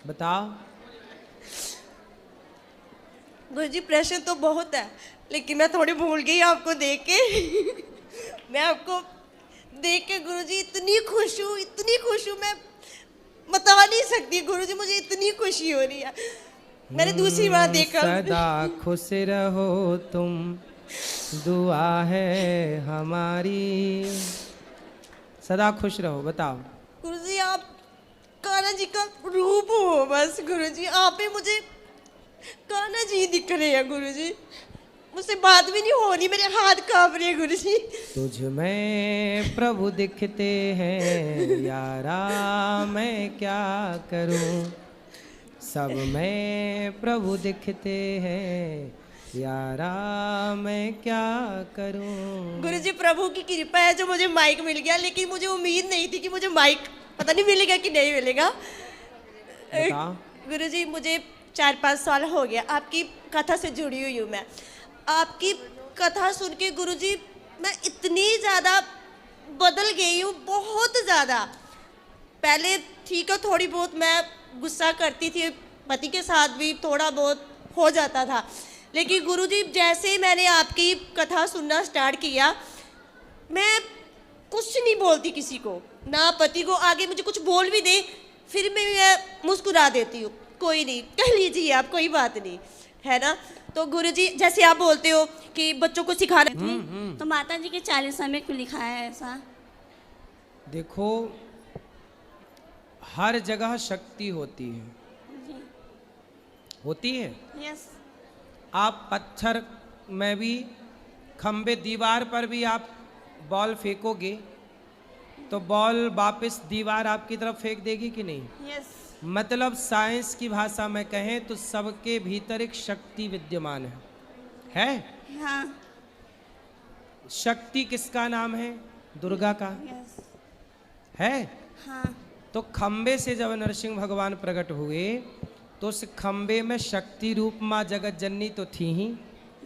बताओ। गुरुजी प्रश्न तो बहुत है, लेकिन मैं थोड़ी भूल गई आपको देख के। मैं आपको देख के गुरुजी इतनी खुश हूँ, मैं बता नहीं सकती गुरुजी, मुझे इतनी खुशी हो रही है। मैंने दूसरी बार देखा। सदा खुश रहो तुम, दुआ है हमारी। सदा खुश रहो। बताओ। गुरुजी आप कान्हा जी का रूप हो बस। गुरुजी आप ही मुझे कान्हा जी दिख रहे हैं। गुरुजी मुझसे बात भी नहीं हो रही, मेरे हाथ कांप रहे हैं। गुरुजी तुझ में प्रभु दिखते हैं यारा, मैं क्या करूं। सब में प्रभु दिखते हैं यारा, मैं क्या करूं। गुरुजी प्रभु की कृपा है जो मुझे माइक मिल गया, लेकिन मुझे उम्मीद नहीं थी कि मुझे माइक पता नहीं मिलेगा कि नहीं मिलेगा। बता। गुरुजी मुझे 4-5 साल हो गया आपकी कथा से जुड़ी हुई हूँ मैं। आपकी कथा सुन के गुरुजी मैं इतनी ज़्यादा बदल गई हूँ, बहुत ज़्यादा। पहले ठीक है, थोड़ी बहुत मैं गुस्सा करती थी, पति के साथ भी थोड़ा बहुत हो जाता था, लेकिन गुरुजी जैसे ही मैंने आपकी कथा सुनना स्टार्ट किया, मैं कुछ नहीं बोलती किसी को, ना पति को। आगे मुझे कुछ बोल भी दे फिर मैं मुस्कुरा देती हूँ, कोई नहीं, कह लीजिए आप, कोई बात नहीं, है ना। तो गुरुजी जैसे आप बोलते हो कि बच्चों को सिखाना, तो माता जी के 40 में क्यों लिखा है ऐसा? देखो, हर जगह शक्ति होती है। होती है। यस। आप पत्थर में भी, खंबे, दीवार पर भी आप बॉल फेंकोगे तो बॉल वापस दीवार आपकी तरफ फेंक देगी कि नहीं। यस। मतलब साइंस की भाषा में कहें तो सबके भीतर एक शक्ति विद्यमान है। हाँ। शक्ति किसका नाम है? दुर्गा का यस। है। हाँ। तो खंबे से जब नरसिंह भगवान प्रकट हुए तो उस खंबे में शक्ति रूप माँ जगत जननी तो थी ही,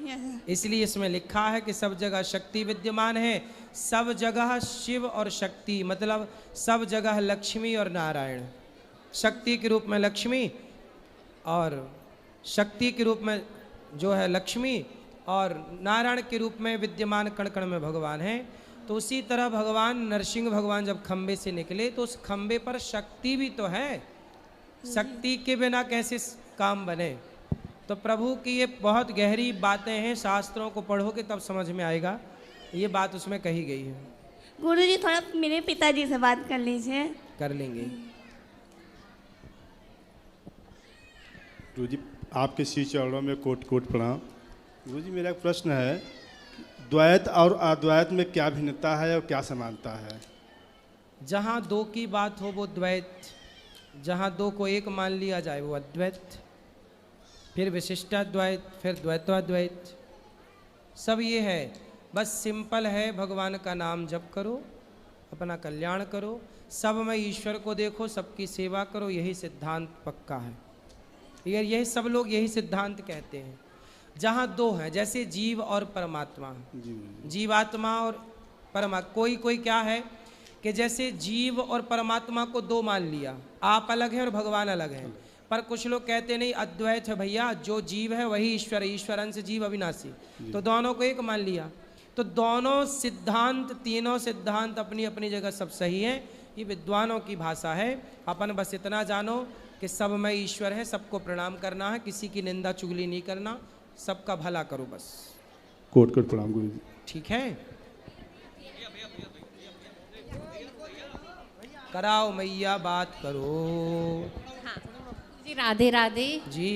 यस। इसलिए इसमें लिखा है कि सब जगह शक्ति विद्यमान है। सब जगह शिव और शक्ति, मतलब सब जगह लक्ष्मी और नारायण। शक्ति के रूप में लक्ष्मी और शक्ति के रूप में जो है लक्ष्मी, और नारायण के रूप में विद्यमान कण कण में भगवान है। तो उसी तरह भगवान नरसिंह भगवान जब खंबे से निकले तो उस खंबे पर शक्ति भी तो है। शक्ति के बिना कैसे काम बने। तो प्रभु की ये बहुत गहरी बातें हैं, शास्त्रों को पढ़ोगे तब समझ में आएगा, ये बात उसमें कही गई है। गुरुजी थोड़ा मेरे पिताजी से बात कर लीजिए। कर लेंगे। गुरुजी आपके श्री चरणों में कोट कोट प्रणाम। गुरुजी मेरा एक प्रश्न है, द्वैत और अद्वैत में क्या भिन्नता है और क्या समानता है? जहाँ दो की बात हो वो द्वैत, जहाँ दो को एक मान लिया जाए वो अद्वैत, फिर विशिष्टाद्वैत, फिर द्वैताद्वैत, सब ये है। बस सिंपल है, भगवान का नाम जप करो, अपना कल्याण करो, सब में ईश्वर को देखो, सबकी सेवा करो, यही सिद्धांत पक्का है। यही सब लोग यही सिद्धांत कहते हैं। जहाँ दो हैं, जैसे जीव और परमात्मा, जीवात्मा और परमात्मा, कोई क्या है कि जैसे जीव और परमात्मा को दो मान लिया, आप अलग हैं और भगवान अलग हैं। पर कुछ लोग कहते नहीं, अद्वैत है भैया, जो जीव है वही ईश्वर है, ईश्वर अंश जीव अविनाशी, तो दोनों को एक मान लिया। तो दोनों सिद्धांत, तीनों सिद्धांत अपनी अपनी जगह सब सही है। ये विद्वानों की भाषा है। अपन बस इतना जानो कि सब में ईश्वर है, सबको प्रणाम करना है, किसी की निंदा चुगली नहीं करना, सबका भला करो बस। कोट कोट प्रणाम गुरुजी। ठीक है, कराओ मैया बात करो। जी राधे राधे जी।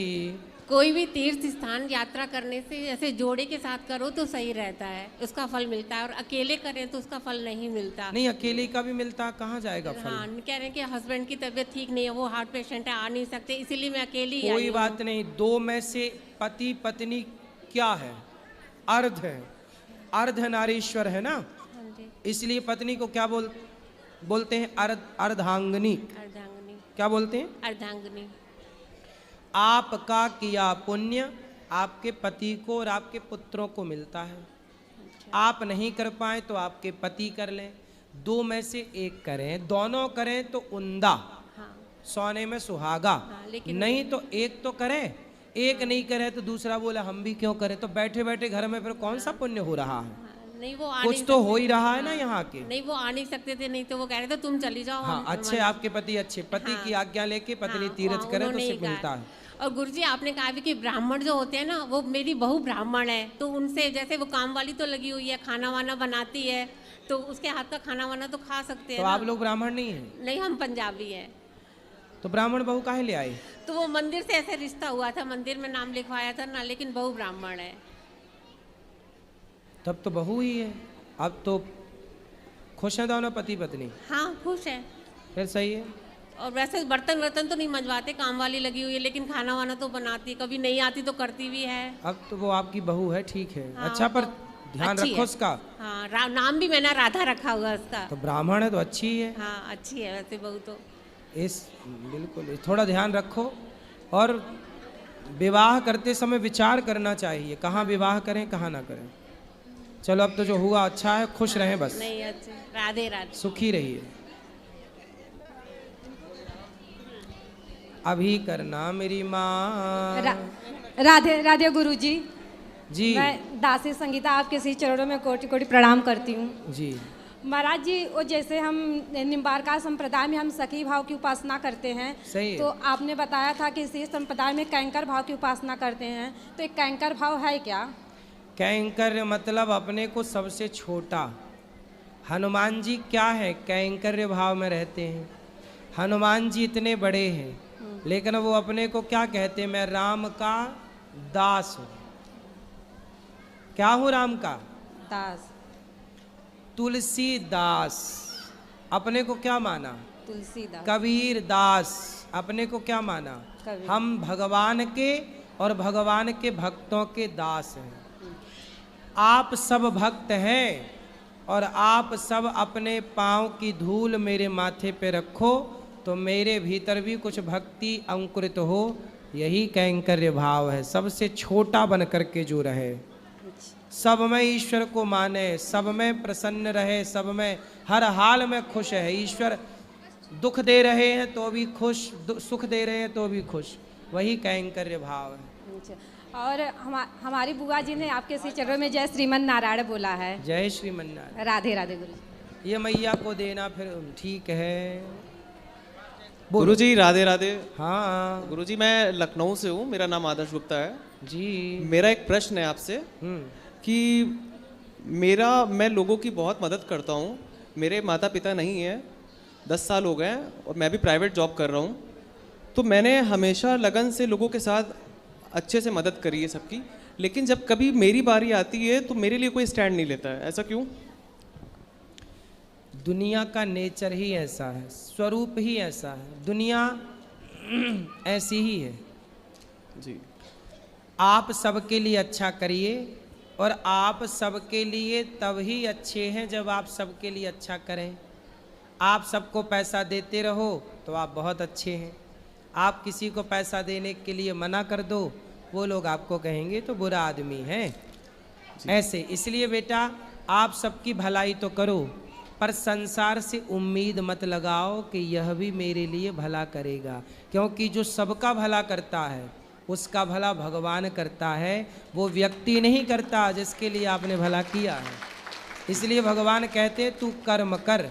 कोई भी तीर्थ स्थान यात्रा करने से जैसे जोड़े के साथ करो तो सही रहता है, उसका फल मिलता है, और अकेले करें तो उसका फल नहीं मिलता। नहीं, अकेले का भी मिलता, कहाँ जाएगा फल। हाँ, कह रहे हैं कि हस्बैंड की तबीयत ठीक नहीं है, वो हार्ट पेशेंट है, आ नहीं सकते, इसीलिए मैं अकेली आई कोई हूँ। बात नहीं। दो में से पति पत्नी क्या है? अर्ध है, अर्ध नारीश्वर है ना, हाँ जी। इसलिए पत्नी को क्या बोलते हैं? अर्धांगिनी। अर्धांगिनी। क्या बोलते हैं? अर्धांगिनी। आपका किया पुण्य आपके पति को और आपके पुत्रों को मिलता है। आप नहीं कर पाए तो आपके पति कर लें, दो में से एक करें, दोनों करें तो उंदा। हाँ। सोने में सुहागा। लेकिन नहीं तो एक तो करे, एक नहीं करे तो दूसरा बोला हम भी क्यों करें। तो बैठे बैठे घर में फिर कौन सा पुण्य हो रहा है? नहीं वो आ कुछ नहीं तो सकते। हो ही रहा है ना यहाँ के। नहीं वो आ नहीं सकते थे, नहीं तो वो कह रहे थे तुम चली जाओ। हाँ अच्छे आपके पति, अच्छे पति की आज्ञा लेके पत्नी तीर्थ करे तो उन्होंने ही सुख कहा। मिलता है। और गुरुजी आपने कहा भी कि ब्राह्मण जो होते हैं ना, वो मेरी बहू ब्राह्मण है, तो उनसे जैसे वो काम वाली तो लगी हुई है, खाना वाना बनाती है, तो उसके हाथ का खाना वाना तो खा सकते हैं तो ना। आप लोग ब्राह्मण नहीं हैं? नहीं हम पंजाबी हैं। तो ब्राह्मण बहू काहे ले आए? तो वो मंदिर से ऐसे रिश्ता हुआ था, मंदिर में नाम लिखवाया था ना, लेकिन बहू ब्राह्मण है। तब तो बहू ही है। अब तो खुश है दोनों पति पत्नी, हाँ खुश है। फिर सही है। और वैसे बर्तन वर्तन तो नहीं मंजवाते, काम वाली लगी हुई है, लेकिन खाना वाना तो बनाती है, कभी नहीं आती तो करती भी है। अब तो वो आपकी बहू है, ठीक है। हाँ, अच्छा, पर ध्यान अच्छी रखो है। उसका। हाँ नाम भी मैंने राधा रखा हुआ है उसका। तो ब्राह्मण है तो अच्छी ही है। हाँ अच्छी है वैसे बहू तो। इस बिल्कुल थोड़ा ध्यान रखो। और विवाह करते समय विचार करना चाहिए, कहाँ विवाह करें कहाँ ना करें। चलो अब तो जो हुआ अच्छा है, खुश रहें बस, नहीं अच्छे, राधे राधे। सुखी रहिए। अभी करना मेरी माँ। राधे राधे गुरुजी। जी मैं दासी संगीता आपके श्री चरणों में कोटि कोटि प्रणाम करती हूँ। जी महाराज जी, वो जैसे हम निम्बारका संप्रदाय में हम सखी भाव की उपासना करते हैं, सही है। तो आपने बताया था कि इसी संप्रदाय में कैंकर भाव की उपासना करते हैं, तो एक कैंकर भाव है क्या? कैंकर्य मतलब अपने को सबसे छोटा। हनुमान जी क्या है? कैंकर्य भाव में रहते हैं। हनुमान जी इतने बड़े हैं, लेकिन वो अपने को क्या कहते हैं? मैं राम का दास हूँ। क्या हूँ? राम का दास। तुलसीदास। अपने को क्या माना? तुलसीदास। कबीर दास। अपने को क्या माना? कबीर। हम भगवान के और भगवान के भक्तों के दास हैं। आप सब भक्त हैं और आप सब अपने पाँव की धूल मेरे माथे पे रखो तो मेरे भीतर भी कुछ भक्ति अंकुरित हो। यही कैंकर्य भाव है। सबसे छोटा बन करके जो रहे, सब में ईश्वर को माने, सब में प्रसन्न रहे, सब में हर हाल में खुश है। ईश्वर दुख दे रहे हैं तो भी खुश, सुख दे रहे हैं तो भी खुश। वही कैंकर्य भाव है। अच्छा। और हमारी बुआ जी ने आपके श्री चरणों में जय श्रीमन नारायण बोला है। जय श्रीमन्नारायण। राधे राधे गुरु। ये मैया को देना फिर ठीक है। गुरुजी राधे राधे। हाँ गुरुजी मैं लखनऊ से हूँ, मेरा नाम आदर्श गुप्ता है जी। मेरा एक प्रश्न है आपसे कि मैं लोगों की बहुत मदद करता हूँ। मेरे माता पिता नहीं हैं, 10 साल हो गए हैं और मैं भी प्राइवेट जॉब कर रहा हूँ। तो मैंने हमेशा लगन से लोगों के साथ अच्छे से मदद करी है सबकी, लेकिन जब कभी मेरी बारी आती है तो मेरे लिए कोई स्टैंड नहीं लेता है। ऐसा क्यों? दुनिया का नेचर ही ऐसा है, स्वरूप ही ऐसा है, दुनिया ऐसी ही है जी। आप सबके लिए अच्छा करिए और आप सबके लिए तब ही अच्छे हैं जब आप सबके लिए अच्छा करें। आप सबको पैसा देते रहो तो आप बहुत अच्छे हैं। आप किसी को पैसा देने के लिए मना कर दो, वो लोग आपको कहेंगे तो बुरा आदमी है। ऐसे इसलिए बेटा आप सबकी भलाई तो करो, पर संसार से उम्मीद मत लगाओ कि यह भी मेरे लिए भला करेगा, क्योंकि जो सबका भला करता है उसका भला भगवान करता है, वो व्यक्ति नहीं करता जिसके लिए आपने भला किया है। इसलिए भगवान कहते तू कर्म कर,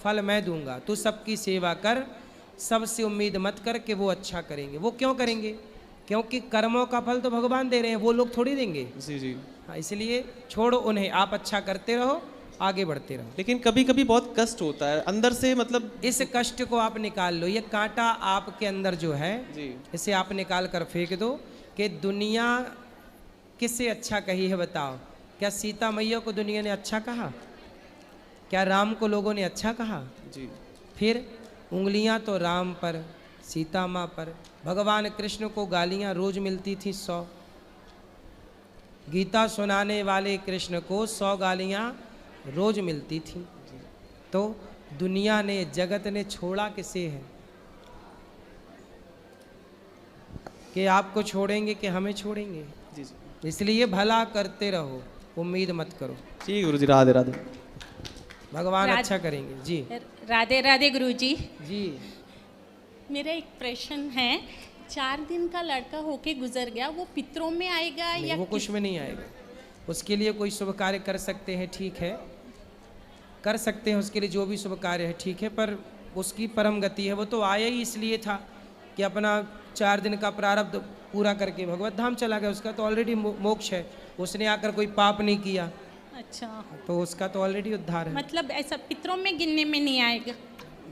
फल मैं दूंगा। तू सबकी सेवा कर, सबसे उम्मीद मत कर कि वो अच्छा करेंगे। वो क्यों करेंगे? क्योंकि कर्मों का फल तो भगवान दे रहे हैं, वो लोग थोड़ी देंगे। जी जी। हाँ, इसलिए छोड़ो उन्हें, आप अच्छा करते रहो, आगे बढ़ते रहो। लेकिन कभी कभी बहुत कष्ट होता है अंदर से, मतलब इस कष्ट को आप निकाल लो। ये कांटा आपके अंदर जो है जी। इसे आप निकाल कर फेंक दो कि दुनिया किससे अच्छा कही है बताओ। क्या सीता मैया को दुनिया ने अच्छा कहा? क्या राम को लोगों ने अच्छा कहा? जी। फिर उंगलियां तो राम पर, सीता माँ पर। भगवान कृष्ण को गालियां रोज मिलती थी 100। गीता सुनाने वाले कृष्ण को 100 गालियां रोज मिलती थी। तो दुनिया ने, जगत ने छोड़ा किसे है? कि आपको छोड़ेंगे कि हमें छोड़ेंगे? जी जी। इसलिए भला करते रहो, उम्मीद मत करो। ठीक गुरुजी, राधे राधे। भगवान अच्छा करेंगे। जी राधे राधे गुरुजी। जी। मेरा एक प्रश्न है, 4 दिन का लड़का होके गुजर गया, वो पितरों में आएगा नहीं, या वो कुछ में नहीं आएगा। उसके लिए कोई शुभ कार्य कर सकते हैं, ठीक है, कर सकते हैं उसके लिए जो भी शुभ कार्य है, ठीक है, पर उसकी परम गति है। वो तो आया ही इसलिए था कि अपना 4 दिन का प्रारब्ध पूरा करके भगवत धाम चला गया। उसका तो ऑलरेडी मोक्ष है, उसने आकर कोई पाप नहीं किया, अच्छा, तो उसका तो ऑलरेडी उद्धार है। मतलब ऐसा पितरों में गिनने में नहीं आएगा।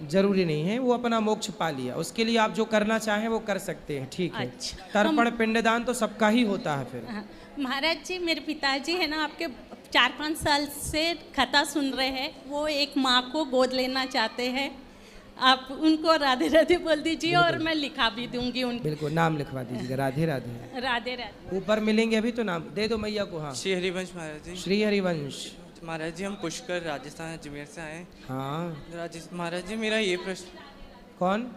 जरूरी नहीं है, वो अपना मोक्ष पा लिया। उसके लिए आप जो करना चाहें वो कर सकते हैं, ठीक है। अच्छा, तर्पण पिंडदान तो सबका ही होता है फिर। हाँ, महाराज जी, मेरे पिताजी है ना, आपके 4-5 साल से कथा सुन रहे हैं। वो एक माँ को गोद लेना चाहते हैं, आप उनको राधे राधे बोल दीजिए और मैं लिखा भी दूंगी उनको। बिल्कुल, नाम लिखवा दीजिएगा, राधे राधे। राधे राधे। ऊपर मिलेंगे अभी तो नाम दे दो मैया को। हाँ, श्री हरिवंश महाराज जी। श्री हरिवंश महाराज जी, हम पुष्कर राजस्थान अजमेर से आए हैं। हाँ, महाराज जी, मेरा ये प्रश्न। कौन?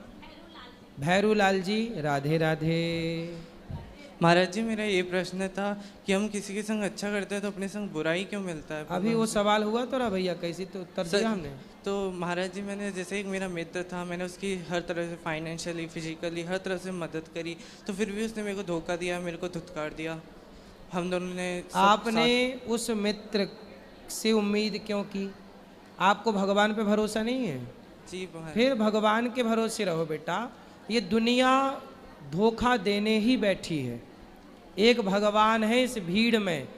भैरू लाल जी, राधे राधे। महाराज जी, मेरा ये प्रश्न था कि हम किसी के संग अच्छा करते हैं तो अपने संग बुराई क्यों मिलता है? अभी वो सवाल हुआ तो रहा भैया, कैसी तो उत्तर दिया हमने। तो महाराज जी, मैंने जैसे एक मेरा मित्र था, मैंने उसकी हर तरह से फाइनेंशियली, फिजिकली हर तरह से मदद करी, तो फिर भी उसने मेरे को धोखा दिया, मेरे को धुतकार दिया। हम दोनों ने आपने उस मित्र से उम्मीद क्यों की? आपको भगवान पे भरोसा नहीं है? जी महाराज। फिर भगवान के भरोसे रहो बेटा। ये दुनिया धोखा देने ही बैठी है। एक भगवान है इस भीड़ में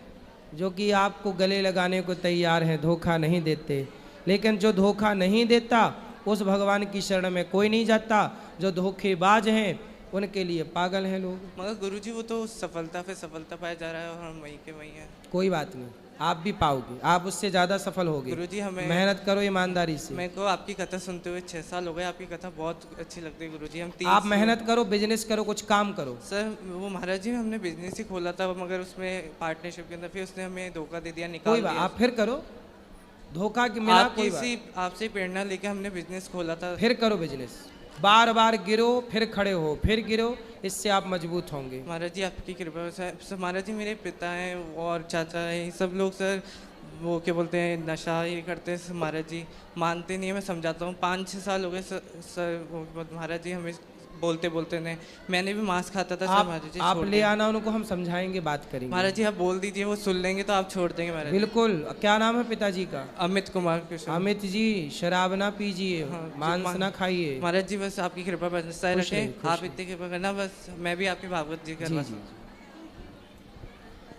जो कि आपको गले लगाने को तैयार हैं, धोखा नहीं देते। लेकिन जो धोखा नहीं देता उस भगवान की शरण में कोई नहीं जाता। जो धोखेबाज हैं उनके लिए पागल हैं लोग। मगर गुरुजी, वो तो सफलता पे सफलता पाया जा रहा है और हम वहीं के वहीं हैं। कोई बात नहीं, आप भी पाओगे, आप उससे ज़्यादा सफल होगे। गुरुजी, हमें मेहनत करो ईमानदारी से। मेरे को आपकी कथा सुनते हुए 6 साल हो गए। आपकी कथा बहुत अच्छी लगती है गुरुजी। हम आप मेहनत करो, बिजनेस करो, कुछ काम करो। सर, वो महाराज जी, हमने बिजनेस ही खोला था, मगर उसमें पार्टनरशिप के अंदर फिर उसने हमें धोखा दे दिया, निकाल कोई बात, दिया। आप फिर करो, धोखा की मिला कोई बात। आपसे प्रेरणा लेके हमने बिजनेस खोला था। फिर करो बिजनेस, बार बार गिरो फिर खड़े हो, फिर गिरो, इससे आप मजबूत होंगे। महाराज जी, आपकी कृपा सर। महाराज जी, मेरे पिता हैं और चाचा हैं, सब लोग सर वो क्या बोलते हैं, नशा ये करते हैं। महाराज जी मानते नहीं है, मैं समझाता हूँ। 5-6 साल हो गए सर महाराज जी हमें बोलते बोलते ने। मैंने भी मांस खाता था सर। महाराज जी आप ले आना उनको, हम समझाएंगे, बात करेंगे। महाराज जी, आप बोल दीजिए, वो सुन लेंगे तो आप छोड़ देंगे महाराज। बिल्कुल। क्या नाम है पिताजी का? अमित कुमार कृष्ण। अमित जी, शराब ना पीजिए, मांस ना खाइए। महाराज जी, बस आपकी कृपा बरसाए रखें। आप इतनी कृपा करना, बस मैं भी आपकी भागवत जी करवा।